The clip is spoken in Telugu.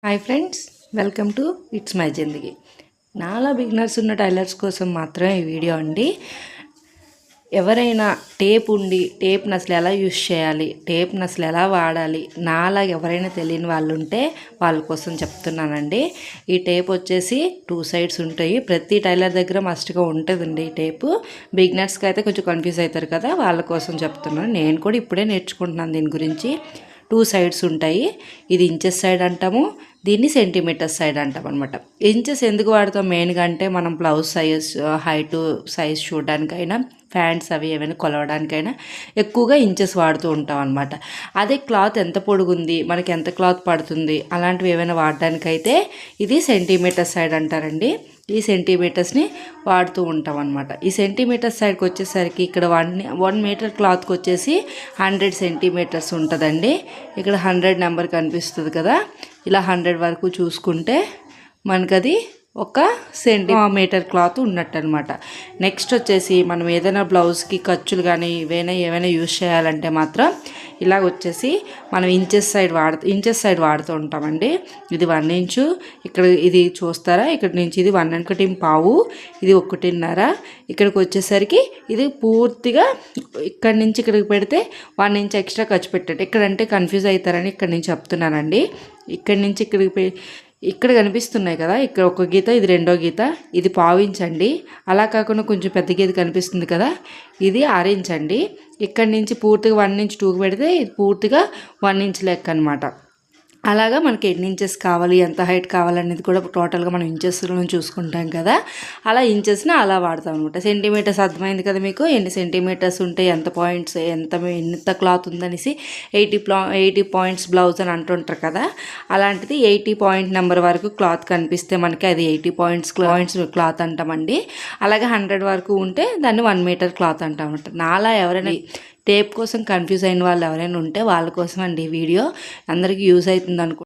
Hi friends, welcome to it's my జిందగీ. నాలా బిగినర్స్ ఉన్న టైలర్స్ కోసం మాత్రమే ఈ వీడియో అండి. ఎవరైనా టేప్ ఉండి టేప్ని అసలు ఎలా యూజ్ చేయాలి, టేప్ని అసలు ఎలా వాడాలి, నాలా ఎవరైనా తెలియని వాళ్ళు ఉంటే వాళ్ళ కోసం చెప్తున్నానండి. ఈ టేప్ వచ్చేసి 2 సైడ్స్ ఉంటాయి. ప్రతి టైలర్ దగ్గర మస్ట్గా ఉంటుందండి ఈ టేపు. బిగినర్స్కి అయితే కొంచెం కన్ఫ్యూజ్ అవుతారు కదా, వాళ్ళ కోసం చెప్తున్నాను. నేను కూడా ఇప్పుడే నేర్చుకుంటున్నాను దీని గురించి. 2 సైడ్స్ ఉంటాయి. ఇది ఇంచెస్ సైడ్ అంటాము, దీన్ని సెంటీమీటర్స్ సైడ్ అంటాం అనమాట. ఇంచెస్ ఎందుకు వాడతాం మెయిన్గా అంటే మనం బ్లౌజ్ సైజ్, హైటు సైజ్ చూడడానికైనా, ప్యాంట్స్ అవి ఏమైనా కొలవడానికైనా ఎక్కువగా ఇంచెస్ వాడుతూ ఉంటాం అనమాట. అదే క్లాత్ ఎంత పొడుగుంది, మనకి ఎంత క్లాత్ పడుతుంది అలాంటివి ఏమైనా వాడడానికైతే ఇది సెంటీమీటర్ సైడ్ అంటారండి. ఈ సెంటీమీటర్స్ని వాడుతూ ఉంటాం అనమాట. ఈ సెంటీమీటర్ సైడ్కి వచ్చేసరికి ఇక్కడ 1 మీటర్ క్లాత్కి వచ్చేసి 100 సెంటీమీటర్స్ ఉంటుందండి. ఇక్కడ 100 నెంబర్ కనిపిస్తుంది కదా, ఇలా 100 వరకు చూసుకుంటే మనకది ఒక సెంటీమీటర్ క్లాత్ ఉన్నట్టు అనమాట. నెక్స్ట్ వచ్చేసి మనం ఏదైనా బ్లౌజ్కి ఖర్చులు కానీ ఏమైనా యూజ్ చేయాలంటే మాత్రం ఇలాగ వచ్చేసి మనం ఇంచెస్ సైడ్ వాడుతూ ఉంటామండి. ఇది 1 ఇంచు, ఇక్కడ ఇది చూస్తారా, ఇక్కడ నుంచి ఇది 1.25, ఇది 1.5. ఇక్కడికి వచ్చేసరికి ఇది పూర్తిగా ఇక్కడి నుంచి ఇక్కడికి పెడితే 1 ఇంచ్ ఎక్స్ట్రా ఖర్చు పెట్టండి. ఇక్కడంటే కన్ఫ్యూజ్ అవుతారని ఇక్కడ నేను చెప్తున్నానండి. ఇక్కడి నుంచి ఇక్కడ కనిపిస్తున్నాయి కదా, ఇక్కడ ఒక గీత, ఇది రెండో గీత, ఇది పావించండి. అలా కాకుండా కొంచెం పెద్ద గీత కనిపిస్తుంది కదా, ఇది ఆరించండి. ఇక్కడి నుంచి పూర్తిగా 1 నుంచి 2కి పెడితే ఇది పూర్తిగా 1 ఇంచ్ లెక్క అనమాట. అలాగా మనకి ఎన్ని ఇంచెస్ కావాలి, ఎంత హైట్ కావాలనేది కూడా టోటల్గా మనం ఇంచెస్లో చూసుకుంటాం కదా, అలా ఇంచెస్ని అలా వాడతాం అనమాట. సెంటీమీటర్స్ అర్థమైంది కదా మీకు, ఎన్ని సెంటీమీటర్స్ ఉంటే ఎంత పాయింట్స్, ఎంత క్లాత్ ఉందనేసి 80 పాయింట్స్ బ్లౌజ్ అని అంటుంటారు కదా, అలాంటిది 80 పాయింట్ నెంబర్ వరకు క్లాత్ కనిపిస్తే మనకి అది 80 పాయింట్స్ క్లాత్ అంటామండి. అలాగే 100 వరకు ఉంటే దాన్ని 1 మీటర్ క్లాత్ అంటామంట. నాలా ఎవరైనా టేప్ కోసం కన్ఫ్యూజ్ అయిన వాళ్ళు ఎవరైనా ఉంటే వాళ్ళ కోసం అండి ఈ వీడియో. అందరికీ యూజ్ అవుతుంది అనుకుంటున్నాను.